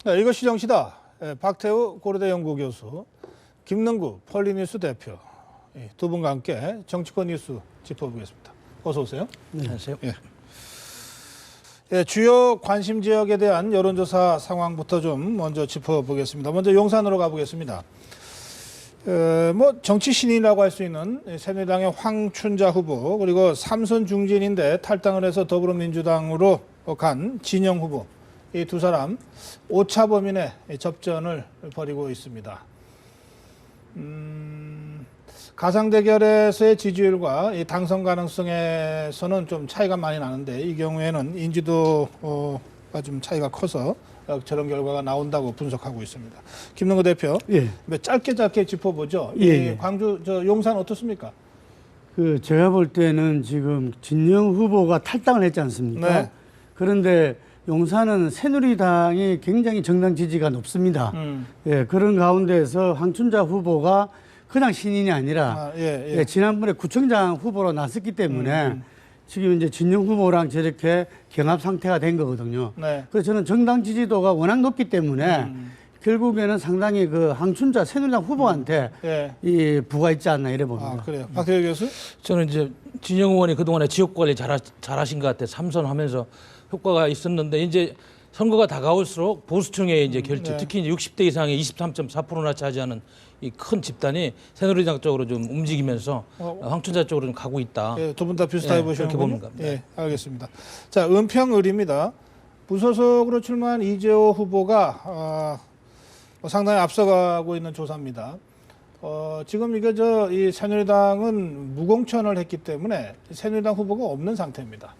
네, 이것이 정치다. 박태우 고려대 연구교수, 김능구 폴리뉴스 대표 두 분과 함께 정치권 뉴스 짚어보겠습니다. 어서 오세요. 네. 안녕하세요. 주요 관심 지역에 대한 여론조사 상황부터 좀 먼저 짚어보겠습니다. 먼저 용산으로 가보겠습니다. 정치 신인이라고 할 수 있는 새누리당의 황춘자 후보, 그리고 삼선 중진인데 탈당을 해서 더불어민주당으로 간 진영 후보, 이 두 사람 오차 범인의 접전을 벌이고 있습니다. 가상 대결에서의 지지율과 이 당선 가능성에서는 좀 차이가 많이 나는데, 이 경우에는 인지도가 좀 차이가 커서 저런 결과가 나온다고 분석하고 있습니다. 김능구 대표, 짧게 짚어보죠. 이 광주 용산 어떻습니까? 제가 볼 때는 지금 진영 후보가 탈당을 했지 않습니까? 네. 그런데 용산은 새누리당이 굉장히 정당 지지가 높습니다. 그런 가운데서 황춘자 후보가 그냥 신인이 아니라 지난번에 구청장 후보로 나섰기 때문에 지금 이제 진영 후보랑 저렇게 경합 상태가 된 거거든요. 그래서 저는 정당 지지도가 워낙 높기 때문에 결국에는 상당히 그 황춘자 새누리당 후보한테 이 부가 있지 않나 이래 봅니다. 그래요. 박태우 교수? 저는 이제 진영 의원이 그동안에 지역 관리 잘하신 것 같아요. 삼선하면서 효과가 있었는데, 이제 선거가 다가올수록 보수층의 이제 결집, 특히 이제 60대 이상의 23.4%나 차지하는 이 큰 집단이 새누리당 쪽으로 좀 움직이면서 황춘자 쪽으로 좀 가고 있다. 두 분 다 비슷하게 보시는 그렇게 보는 겁니다. 알겠습니다. 자, 은평을입니다. 무소속으로 출마한 이재호 후보가 상당히 앞서가고 있는 조사입니다. 지금 이 새누리당은 무공천을 했기 때문에 새누리당 후보가 없는 상태입니다.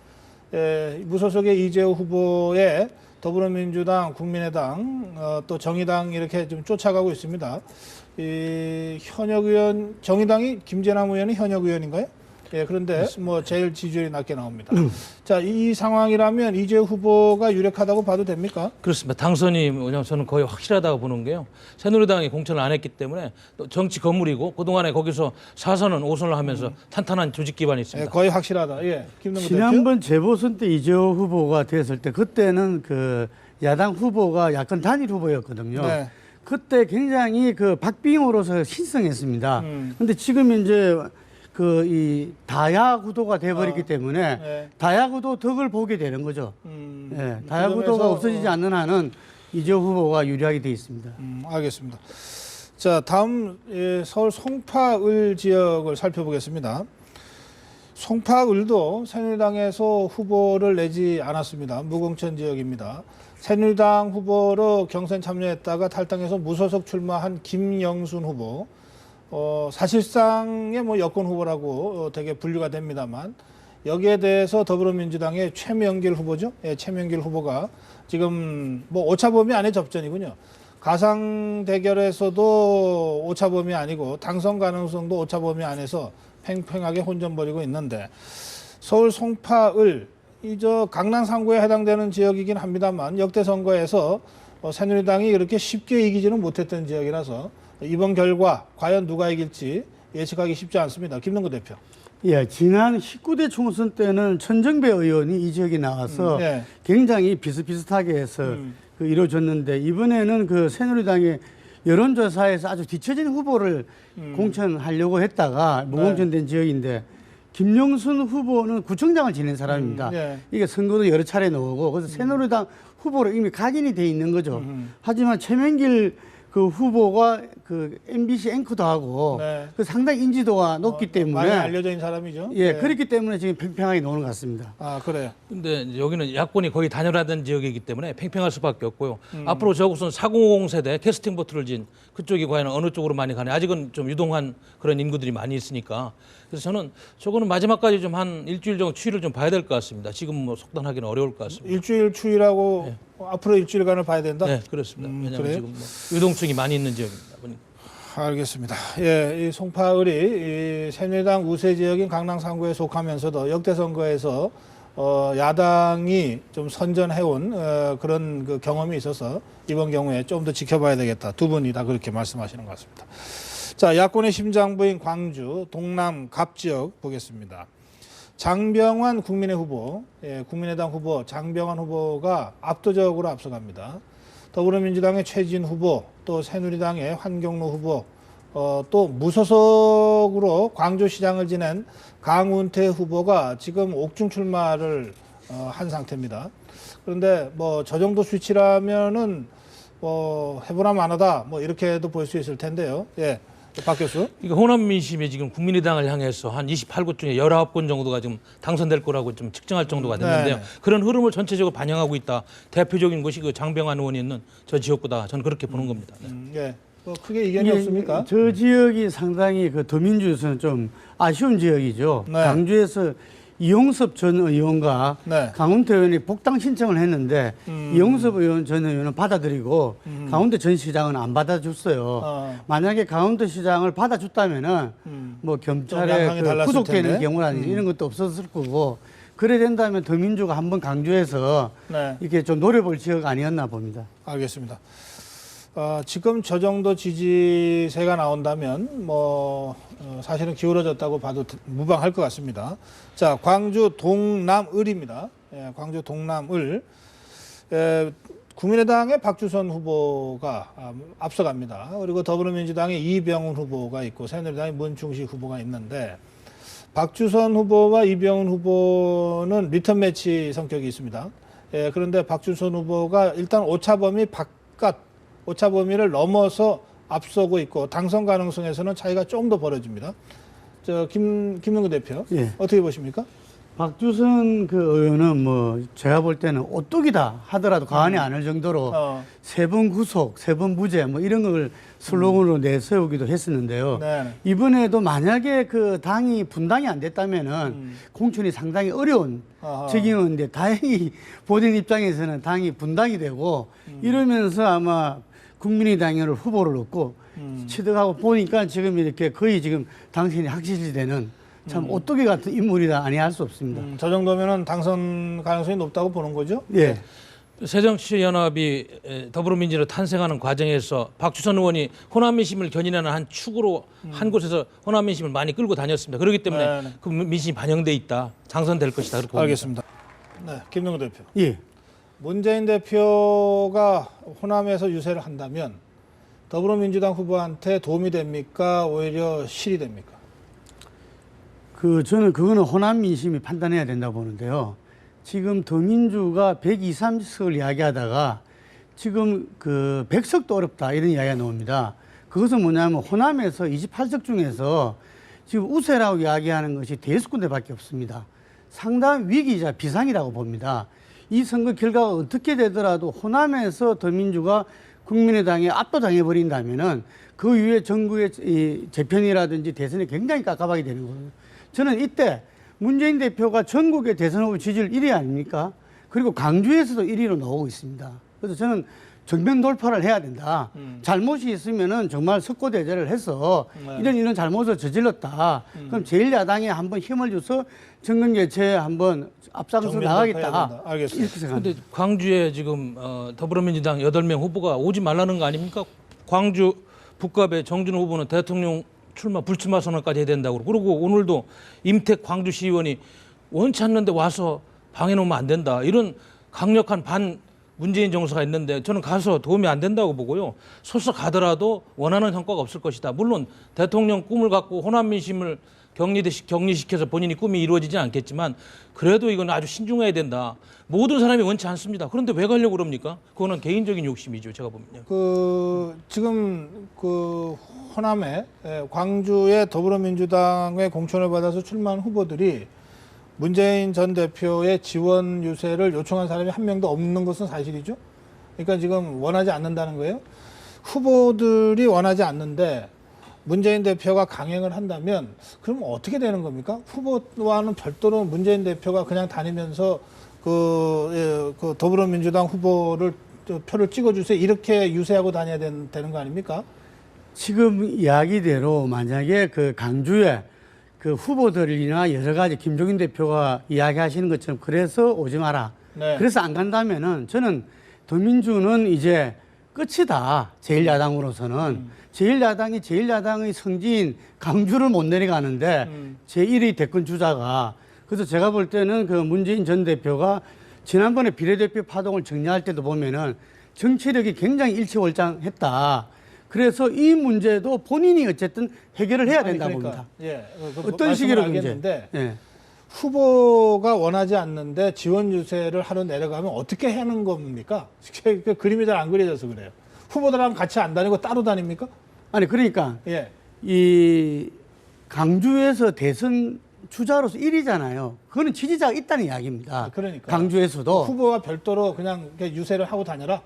무소속의 이재호 후보의 더불어민주당, 국민의당, 또 정의당 이렇게 좀 쫓아가고 있습니다. 이 현역 의원, 정의당이 김재남 의원이 현역 의원인가요? 그런데 제일 지지율이 낮게 나옵니다. 자, 이 상황이라면 이재호 후보가 유력하다고 봐도 됩니까? 그렇습니다. 당선이 뭐냐면 저는 거의 확실하다고 보는 게요. 새누리당이 공천을 안 했기 때문에 또 정치 건물이고, 그동안에 거기서 4선은 5선을 하면서 탄탄한 조직 기반이 있습니다. 거의 확실하다. 지난번 재보선 때 이재호 후보가 됐을 때 그때는 그 야당 후보가 야권 단일 후보였거든요. 그때 굉장히 그 박빙으로서 신성했습니다. 그런데 지금 이제 이 다야구도가 돼버렸기 때문에 다야구도 덕을 보게 되는 거죠. 다야구도가 없어지지 않는 한은 이재호 후보가 유리하게 돼 있습니다. 알겠습니다. 자, 다음 서울 송파을 지역을 살펴보겠습니다. 송파을도 새누리당에서 후보를 내지 않았습니다. 무공천 지역입니다. 새누리당 후보로 경선 참여했다가 탈당해서 무소속 출마한 김영순 후보. 사실상의 여권 후보라고 되게 분류가 됩니다만, 여기에 대해서 더불어민주당의 최명길 후보죠. 최명길 후보가 지금 오차 범위 안에 접전이군요. 가상 대결에서도 오차 범위 아니고 당선 가능성도 오차 범위 안에서 팽팽하게 혼전 벌이고 있는데, 서울 송파을 강남 3구에 해당되는 지역이긴 합니다만, 역대 선거에서 새누리당이 이렇게 쉽게 이기지는 못했던 지역이라서 이번 결과 과연 누가 이길지 예측하기 쉽지 않습니다. 김능구 대표. 지난 19대 총선 때는 천정배 의원이 이 지역에 나와서 굉장히 비슷비슷하게 해서 이루어졌는데, 이번에는 그 새누리당의 여론조사에서 아주 뒤처진 후보를 공천하려고 했다가 무공천된 지역인데, 김영순 후보는 구청장을 지낸 사람입니다. 이게 선거도 여러 차례 나오고, 그래서 새누리당 후보로 이미 각인이 돼 있는 거죠. 하지만 최명길 그 후보가 그 MBC 앵커도 하고 그 상당히 인지도가 높기 때문에 많이 알려져 있는 사람이죠. 그렇기 때문에 지금 팽팽하게 나오는 것 같습니다. 그래요. 근데 여기는 야권이 거의 단열화된 지역이기 때문에 팽팽할 수밖에 없고요. 앞으로 저곳은 4050 세대 캐스팅 보트를 진 그쪽이 과연 어느 쪽으로 많이 가냐, 아직은 좀 유동한 그런 인구들이 많이 있으니까. 그래서 저는 저거는 마지막까지 좀 한 일주일 정도 추이를 좀 봐야 될 것 같습니다. 지금 속단하기는 어려울 것 같습니다. 일주일 추이라고 앞으로 일주일간을 봐야 된다? 네, 그렇습니다. 왜냐하면 지금 유동층이 많이 있는 지역입니다. 알겠습니다. 이 송파을이 이 새누리당 우세 지역인 강남 3구에 속하면서도 역대 선거에서 야당이 좀 선전해온 그런 그 경험이 있어서 이번 경우에 좀 더 지켜봐야 되겠다. 두 분이 다 그렇게 말씀하시는 것 같습니다. 자, 야권의 심장부인 광주 동남 갑 지역 보겠습니다. 장병환 국민의 후보, 국민의당 후보 장병환 후보가 압도적으로 앞서갑니다. 더불어민주당의 최진 후보, 또 새누리당의 환경로 후보, 또 무소속으로 광주시장을 지낸 강운태 후보가 지금 옥중 출마를 한 상태입니다. 그런데 뭐 저 정도 수치라면은 해보나 마나다 뭐 이렇게도 볼 수 있을 텐데요. 예, 박 교수. 그러니까 호남 민심이 지금 국민의당을 향해서 한 28곳 중에 19곳 정도가 지금 당선될 거라고 좀 측정할 정도가 됐는데요. 네. 그런 흐름을 전체적으로 반영하고 있다. 대표적인 것이 그 장병환 의원이 있는 저 지역구다. 저는 그렇게 보는 겁니다. 네. 예. 크게 이견이 없습니까? 저 지역이 상당히 그 더민주에서는 좀 아쉬운 지역이죠. 네. 광주에서 이용섭 전 의원과 네. 강운태 의원이 복당 신청을 했는데 이용섭 의원 전 의원은 받아들이고 강운태 전 시장은 안 받아줬어요. 만약에 강운태 시장을 받아줬다면은 뭐 좀 검찰에 양상이 달랐을 구속되는 텐데. 경우라든지 이런 것도 없었을 거고 그래 된다면 더민주가 한번 강주에서 네. 이렇게 좀 노려볼 지역 아니었나 봅니다. 알겠습니다. 지금 저 정도 지지세가 나온다면 사실은 기울어졌다고 봐도 무방할 것 같습니다. 자, 광주 동남을입니다. 예, 광주 동남을. 국민의당의 박주선 후보가 앞서갑니다. 그리고 더불어민주당의 이병훈 후보가 있고 새누리당의 문충식 후보가 있는데 박주선 후보와 이병훈 후보는 리턴 매치 성격이 있습니다. 예, 그런데 박주선 후보가 일단 오차범위 바깥 오차범위를 넘어서 앞서고 있고 당선 가능성에서는 차이가 조금 더 벌어집니다. 김능구 대표 예. 어떻게 보십니까? 박주선 그 의원은 뭐 제가 볼 때는 오뚝이다 하더라도 과언이 아닐 정도로 세 번 구속, 세 번 무죄 뭐 이런 걸 슬로건으로 내세우기도 했었는데요. 네. 이번에도 만약에 그 당이 분당이 안 됐다면은 공천이 상당히 어려운 적임인데 다행히 본인 입장에서는 당이 분당이 되고 이러면서 아마 국민의당을 후보를 얻고 취득하고 보니까 지금 이렇게 거의 지금 당신이 확실시 되는 참 오뚜기 같은 인물이다 아니할 수 없습니다. 저 정도면은 당선 가능성이 높다고 보는 거죠? 예. 새정치연합이 더불어민주로 탄생하는 과정에서 박주선 의원이 호남 민심을 견인하는 한 축으로 한 곳에서 호남 민심을 많이 끌고 다녔습니다. 그렇기 때문에 네. 그 민심이 반영돼 있다. 당선될 것이다. 그렇게 봅니다. 알겠습니다. 네, 김능구 대표. 예. 문재인 대표가 호남에서 유세를 한다면 더불어민주당 후보한테 도움이 됩니까? 오히려 실이 됩니까? 저는 그거는 호남 민심이 판단해야 된다고 보는데요. 지금 더민주가 120석을 이야기하다가 지금 100석도 어렵다 이런 이야기가 나옵니다. 그것은 뭐냐면 호남에서 28석 중에서 지금 우세라고 이야기하는 것이 대여섯 군데밖에 없습니다. 상당한 위기이자 비상이라고 봅니다. 이 선거 결과가 어떻게 되더라도 호남에서 더민주가 국민의당에 압도당해버린다면은 그 이후에 전국의 재편이라든지 대선이 굉장히 깝깝하게 되는 거예요. 저는 이때 문재인 대표가 전국의 대선 후보 지지율 1위 아닙니까? 그리고 강주에서도 1위로 나오고 있습니다. 그래서 저는 정면 돌파를 해야 된다. 잘못이 있으면은 정말 석고대죄를 해서 이런 잘못을 저질렀다. 그럼 제1야당에 한번 힘을 줘서 정권 개최에 한번 앞장서 나가겠다. 알겠습니다. 이렇게 생각합니다. 그런데 광주에 지금 더불어민주당 8명 후보가 오지 말라는 거 아닙니까? 광주 북갑의 정준호 후보는 대통령 불출마 선언까지 해야 된다고 그러고 오늘도 임택 광주시의원이 원치 않는데 와서 방해놓으면 안 된다. 이런 강력한 반 문재인 정서가 있는데 저는 가서 도움이 안 된다고 보고요. 설사 가더라도 원하는 성과가 없을 것이다. 물론 대통령 꿈을 갖고 호남 민심을 격리시켜서 본인이 꿈이 이루어지지 않겠지만 그래도 이건 아주 신중해야 된다. 모든 사람이 원치 않습니다. 그런데 왜 가려고 그럽니까? 그거는 개인적인 욕심이죠. 제가 보면요. 지금 호남에 광주의 더불어민주당의 공천을 받아서 출마한 후보들이 문재인 전 대표의 지원 유세를 요청한 사람이 한 명도 없는 것은 사실이죠. 그러니까 지금 원하지 않는다는 거예요. 후보들이 원하지 않는데 문재인 대표가 강행을 한다면 그럼 어떻게 되는 겁니까? 후보와는 별도로 문재인 대표가 그냥 다니면서 그 더불어민주당 후보를 표를 찍어주세요. 이렇게 유세하고 다녀야 되는 거 아닙니까? 지금 이야기대로 만약에 강주에 후보들이나 여러 가지 김종인 대표가 이야기하시는 것처럼 그래서 오지 마라. 네. 그래서 안 간다면은 저는 더민주는 이제 끝이다. 제1야당으로서는. 제1야당의 성지인 강주를 못 내려가는데 제1위 대권 주자가 그래서 제가 볼 때는 문재인 전 대표가 지난번에 비례대표 파동을 정리할 때도 보면은 정치력이 굉장히 일치월장했다. 그래서 이 문제도 본인이 어쨌든 해결을 해야 된다고 봅니다. 예, 어떤 식으로 알겠는데 예. 후보가 원하지 않는데 지원 유세를 하러 내려가면 어떻게 하는 겁니까? 그 그림이 잘 안 그려져서 그래요. 후보들하고 같이 안 다니고 따로 다닙니까? 아니 그러니까 예. 이 강주에서 대선 주자로서 1위잖아요. 그거는 지지자가 있다는 이야기입니다. 그러니까 강주에서도 후보가 별도로 그냥 유세를 하고 다녀라.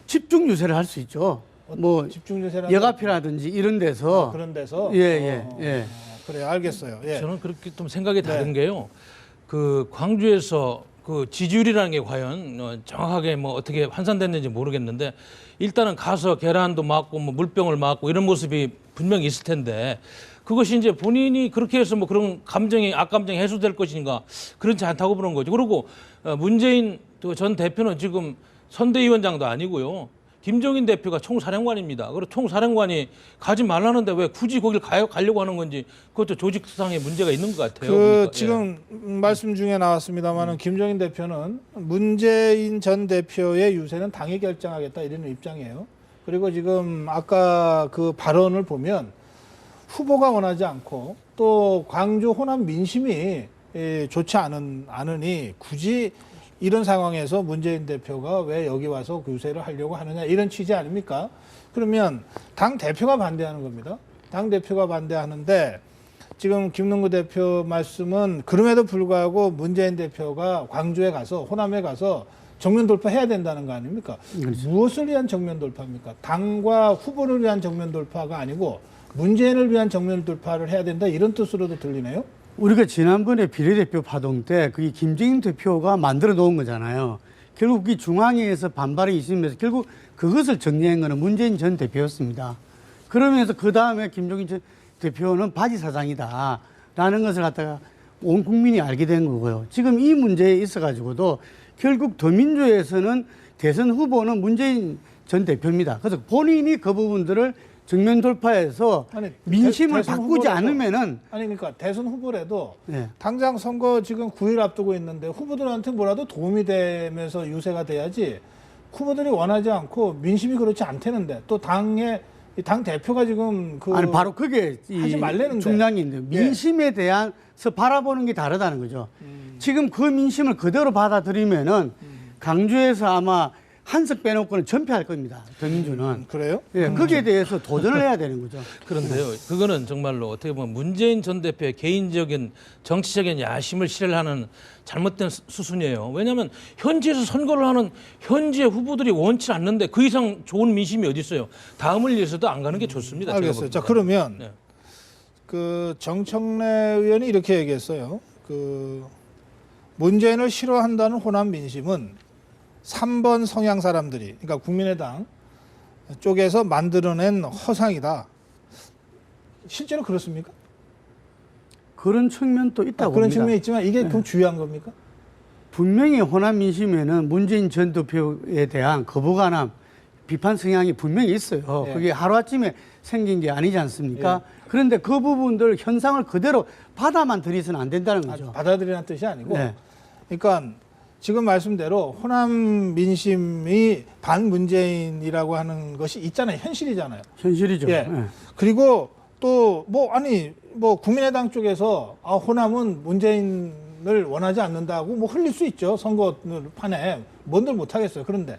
집중 유세를 할 수 있죠. 뭐 집중 유세라 여가피라든지 이런 데서 그런 데서 예. 그래 알겠어요. 예. 저는 그렇게 좀 생각이 다른 게요. 그 광주에서 그 지지율이라는 게 과연 정확하게 뭐 어떻게 환산됐는지 모르겠는데 일단은 가서 계란도 맞고 뭐 물병을 맞고 이런 모습이 분명히 있을 텐데 그것이 이제 본인이 그렇게 해서 뭐 그런 감정이 악감정이 해소될 것인가 그렇지 않다고 보는 거죠. 그리고 문재인 전 대표는 지금 선대위원장도 아니고요. 김종인 대표가 총사령관입니다. 그리고 총사령관이 가지 말라는데 왜 굳이 거길 가려고 하는 건지 그것도 조직상의 문제가 있는 것 같아요. 보니까. 지금 말씀 중에 나왔습니다만은 김종인 대표는 문재인 전 대표의 유세는 당이 결정하겠다 이런 입장이에요. 그리고 지금 아까 그 발언을 보면 후보가 원하지 않고 또 광주 호남 민심이 좋지 않으니 굳이 이런 상황에서 문재인 대표가 왜 여기 와서 유세를 하려고 하느냐 이런 취지 아닙니까? 그러면 당 대표가 반대하는 겁니다. 당 대표가 반대하는데 지금 김능구 대표 말씀은 그럼에도 불구하고 문재인 대표가 광주에 가서 호남에 가서 정면 돌파해야 된다는 거 아닙니까? 그렇죠. 무엇을 위한 정면 돌파입니까? 당과 후보를 위한 정면 돌파가 아니고 문재인을 위한 정면 돌파를 해야 된다 이런 뜻으로도 들리네요. 우리가 지난번에 비례대표 파동 때 그게 김정인 대표가 만들어 놓은 거잖아요. 결국 이 중앙위에서 반발이 있으면서 결국 그것을 정리한 거는 문재인 전 대표였습니다. 그러면서 그 다음에 김종인 전 대표는 바지 사장이다라는 것을 갖다가 온 국민이 알게 된 거고요. 지금 이 문제에 있어가지고도 결국 더민주에서는 대선 후보는 문재인 전 대표입니다. 그래서 본인이 그 부분들을 정면 돌파해서 민심을 바꾸지 않으면은 그러니까 대선 후보라도 네. 당장 선거 지금 9일 앞두고 있는데 후보들한테 뭐라도 도움이 되면서 유세가 돼야지 후보들이 원하지 않고 민심이 그렇지 않다는데 또 당 대표가 지금 아니 바로 그게 하지 말라는데 중요한 게 있는데 민심에 대해서 바라보는 게 다르다는 거죠. 지금 그 민심을 그대로 받아들이면은 강주에서 아마 한석 빼놓고는 전패할 겁니다. 더민주는. 그래요? 예, 거기에 대해서 도전을 해야 되는 거죠. 그런데요, 그거는 정말로 어떻게 보면 문재인 전 대표의 개인적인 정치적인 야심을 실현하는 잘못된 수순이에요. 왜냐하면 현지에서 선거를 하는 현지의 후보들이 원치 않는데 그 이상 좋은 민심이 어디 있어요? 다음을 위해서도 안 가는 게 좋습니다. 알겠어요. 자 그러면 그 정청래 의원이 이렇게 얘기했어요. 그 문재인을 싫어한다는 호남 민심은 3번 성향 사람들이, 그러니까 국민의당 쪽에서 만들어낸 허상이다. 실제로 그렇습니까? 그런 측면도 있다고 그런 봅니다. 측면이 있지만 이게 좀 중요한 겁니까? 분명히 호남 민심에는 문재인 전 대표에 대한 거부감함, 비판 성향이 분명히 있어요. 예. 그게 하루아침에 생긴 게 아니지 않습니까? 그런데 그 부분들 현상을 그대로 받아만 들이서는 안 된다는 거죠. 받아들이라는 뜻이 아니고, 네. 그러니까 지금 말씀대로 호남 민심이 반문재인이라고 하는 것이 있잖아요. 현실이잖아요. 현실이죠. 예. 예. 그리고 또 국민의당 쪽에서 호남은 문재인을 원하지 않는다고 뭐 흘릴 수 있죠. 선거판에 뭔들 못하겠어요. 그런데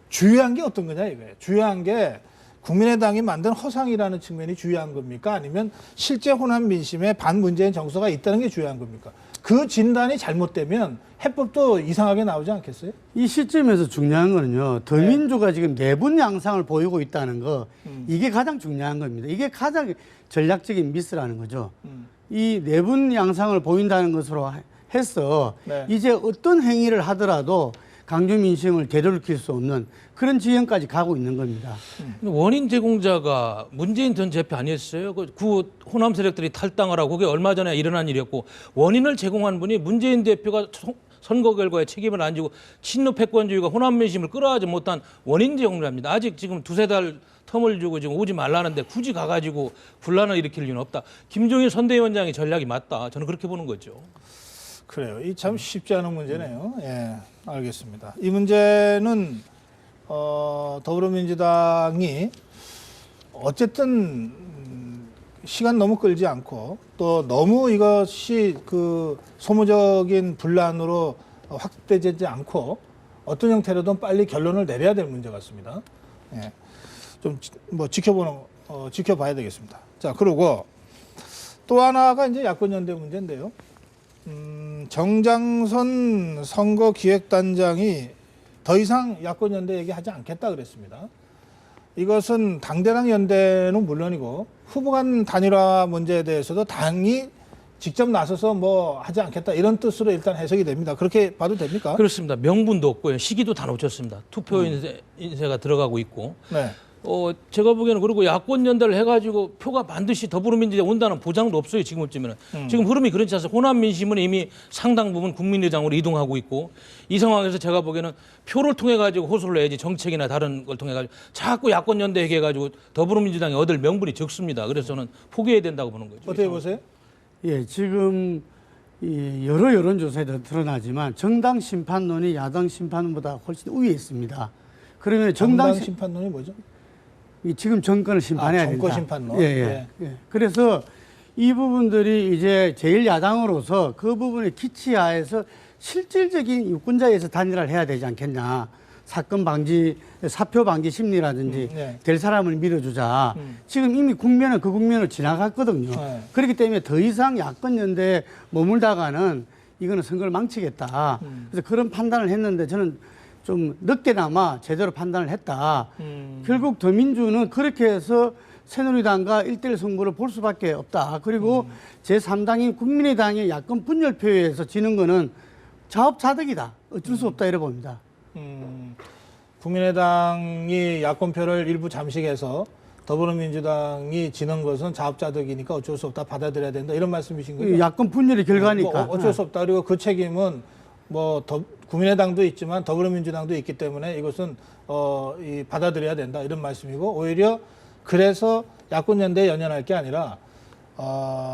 주요한 게 어떤 거냐 이거예요. 주요한 게 국민의당이 만든 허상이라는 측면이 주요한 겁니까? 아니면 실제 호남 민심에 반문재인 정서가 있다는 게 주요한 겁니까? 그 진단이 잘못되면 해법도 이상하게 나오지 않겠어요? 이 시점에서 중요한 거는요. 더민주가 지금 내분 양상을 보이고 있다는 거 이게 가장 중요한 겁니다. 이게 가장 전략적인 미스라는 거죠. 이 내분 양상을 보인다는 것으로 해서 이제 어떤 행위를 하더라도 강주 민심을 되돌릴 수 없는 그런 지형까지 가고 있는 겁니다. 원인 제공자가 문재인 전 대표 아니었어요? 그 호남 세력들이 탈당을 하고 그게 얼마 전에 일어난 일이었고 원인을 제공한 분이 문재인 대표가 선거 결과에 책임을 안 지고 친노 패권주의가 호남 민심을 끌어가지 못한 원인 제공자입니다. 아직 지금 두세 달 텀을 주고 지금 오지 말라는데 굳이 가가지고 분란을 일으킬 이유는 없다. 김종인 선대위원장의 전략이 맞다. 저는 그렇게 보는 거죠. 그래요. 이 참 쉽지 않은 문제네요. 예, 알겠습니다. 이 문제는 더불어민주당이 어쨌든 시간 너무 끌지 않고 또 너무 이것이 그 소모적인 분란으로 확대되지 않고 어떤 형태로든 빨리 결론을 내려야 될 문제 같습니다. 예. 좀 뭐 지켜봐야 되겠습니다. 자, 그리고 또 하나가 이제 야권연대 문제인데요. 정장선 선거기획단장이 더 이상 야권연대 얘기하지 않겠다 그랬습니다. 이것은 당대당 연대는 물론이고 후보 간 단일화 문제에 대해서도 당이 직접 나서서 뭐 하지 않겠다 이런 뜻으로 일단 해석이 됩니다. 그렇게 봐도 됩니까? 그렇습니다. 명분도 없고요. 시기도 다 놓쳤습니다. 투표 인쇄가 들어가고 있고. 네. 제가 보기에는 그리고 야권 연대를 해가지고 표가 반드시 더불어민주당에 온다는 보장도 없어요. 지금쯤에는. 지금 흐름이 그렇지 않습니다. 호남 민심은 이미 상당 부분 국민의당으로 이동하고 있고 이 상황에서 제가 보기에는 표를 통해 가지고 호소를 내야지 정책이나 다른 걸 통해 가지고 자꾸 야권 연대 얘기해가지고 더불어민주당이 얻을 명분이 적습니다. 그래서 저는 포기해야 된다고 보는 거죠. 어떻게 보세요? 예, 지금 이 여러 여론조사에도 드러나지만 정당 심판론이 야당 심판론보다 훨씬 우위에 있습니다. 그러면 정당 심판론이 뭐죠? 지금 정권을 심판해야 된다. 정권 심판론. 예. 그래서 이 부분들이 이제 제1야당으로서 그 부분에 기치하에서 실질적인 유권자에서 단일화를 해야 되지 않겠냐. 사건 방지, 사표 방지 심리라든지 될 사람을 밀어주자. 지금 이미 국면은 그 국면을 지나갔거든요. 그렇기 때문에 더 이상 야권 연대에 머물다가는 이거는 선거를 망치겠다. 그래서 그런 판단을 했는데 저는 좀 늦게나마 제대로 판단을 했다. 결국 더민주는 그렇게 해서 새누리당과 1대1 승부를 볼 수밖에 없다. 그리고 제3당인 국민의당의 야권 분열표에서 지는 거는 자업자득이다. 어쩔 수 없다 이래 봅니다. 국민의당이 야권표를 일부 잠식해서 더불어민주당이 지는 것은 자업자득이니까 어쩔 수 없다 받아들여야 된다 이런 말씀이신 거죠? 야권 분열의 결과니까. 뭐 어쩔 수 없다. 그리고 그 책임은 뭐 국민의당도 있지만 더불어민주당도 있기 때문에 이것은 받아들여야 된다 이런 말씀이고 오히려 그래서 야권연대에 연연할 게 아니라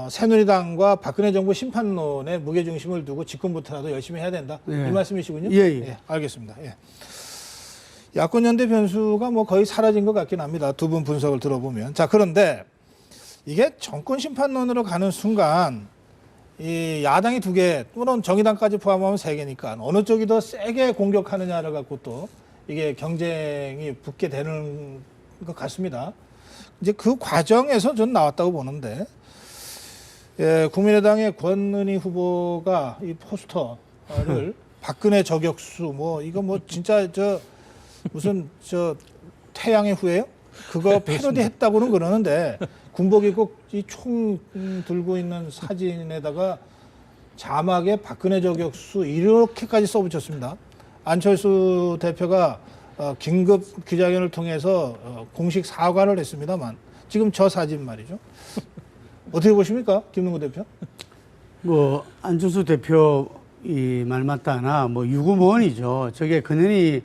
새누리당과 박근혜 정부 심판론에 무게중심을 두고 집권부터라도 열심히 해야 된다 이 말씀이시군요. 예. 알겠습니다. 예. 야권연대 변수가 뭐 거의 사라진 것 같긴 합니다. 두 분 분석을 들어보면. 자, 그런데 이게 정권 심판론으로 가는 순간 이 야당이 두 개, 또는 정의당까지 포함하면 세 개니까 어느 쪽이 더 세게 공격하느냐를 갖고 또 이게 경쟁이 붙게 되는 것 같습니다. 이제 그 과정에서 전 나왔다고 보는데, 국민의당의 권은희 후보가 이 포스터를 박근혜 저격수 뭐 이거 뭐 진짜 무슨 태양의 후예요? 그거 패러디했다고는 그러는데 군복 입고 이 총 들고 있는 사진에다가 자막에 박근혜 저격수 이렇게까지 써붙였습니다. 안철수 대표가 긴급 기자회견을 통해서 공식 사과를 했습니다만 지금 저 사진 말이죠. 어떻게 보십니까, 김능구 대표? 뭐 안철수 대표 이 말 맞다나 뭐 유구무원이죠. 저게 근현희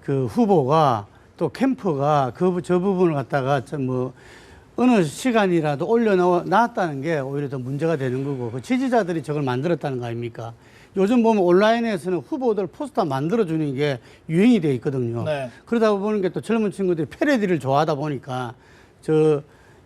그 후보가 또 캠프가 저 부분을 갖다가 뭐 어느 시간이라도 올려놨다는 게 오히려 더 문제가 되는 거고 그 지지자들이 저걸 만들었다는 거 아닙니까? 요즘 보면 온라인에서는 후보들 포스터 만들어주는 게 유행이 돼 있거든요. 네. 그러다 보는 게 또 젊은 친구들이 패러디를 좋아하다 보니까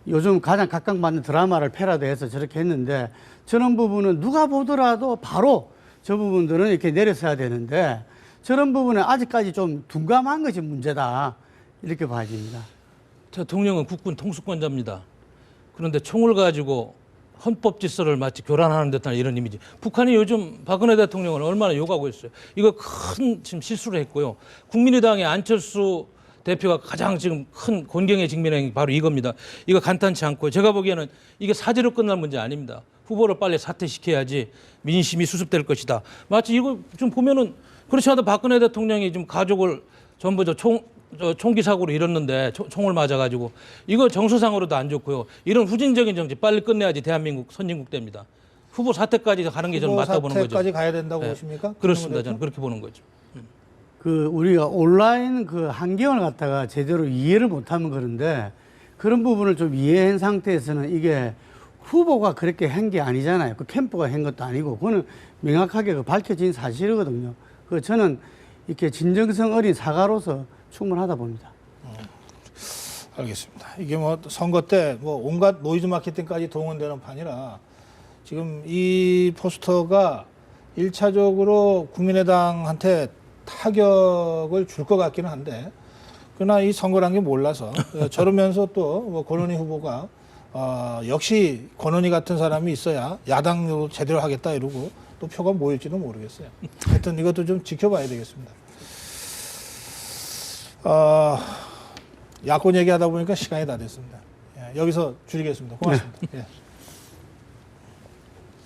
요즘 가장 각광받는 드라마를 패러디해서 저렇게 했는데 저런 부분은 누가 보더라도 바로 저 부분들은 이렇게 내려서야 되는데 저런 부분은 아직까지 좀 둔감한 것이 문제다. 이렇게 봐집니다. 대통령은 국군 통수권자입니다. 그런데 총을 가지고 헌법 질서를 마치 교란하는 듯한 이런 이미지. 북한이 요즘 박근혜 대통령을 얼마나 욕하고 있어요. 이거 큰 지금 실수를 했고요. 국민의당의 안철수 대표가 가장 지금 큰 곤경에 직면한 게 바로 이겁니다. 이거 간단치 않고요. 제가 보기에는 이게 사제로 끝날 문제 아닙니다. 후보를 빨리 사퇴시켜야지 민심이 수습될 것이다. 마치 이거 좀 보면은 그렇지 않아도 박근혜 대통령이 좀 가족을 전부 총기 사고로 잃었는데 총을 맞아가지고 이거 정서상으로도 안 좋고요. 이런 후진적인 정치 빨리 끝내야지 대한민국 선진국 됩니다. 후보 사퇴까지 가는 게 저는 맞다고 보는 거죠. 사퇴까지 가야 된다고 보십니까? 그렇습니다. 저는 그렇게 보는 거죠. 우리가 온라인 환경을 갖다가 제대로 이해를 못하면 그런데 그런 부분을 좀 이해한 상태에서는 이게 후보가 그렇게 한 게 아니잖아요. 그 캠프가 한 것도 아니고 그거는 명확하게 밝혀진 사실이거든요. 저는 이렇게 진정성 어린 사과로서 충분하다 봅니다. 알겠습니다. 이게 뭐 선거 때 뭐 온갖 노이즈 마케팅까지 동원되는 판이라 지금 이 포스터가 1차적으로 국민의당한테 타격을 줄 것 같기는 한데 그러나 이 선거란 게 몰라서 저러면서 또뭐 권은희 후보가 역시 권은희 같은 사람이 있어야 야당으로 제대로 하겠다 이러고 또 표가 모일지는 모르겠어요. 하여튼 이것도 좀 지켜봐야 되겠습니다. 야권 얘기하다 보니까 시간이 다 됐습니다. 예, 여기서 줄이겠습니다. 고맙습니다. 예.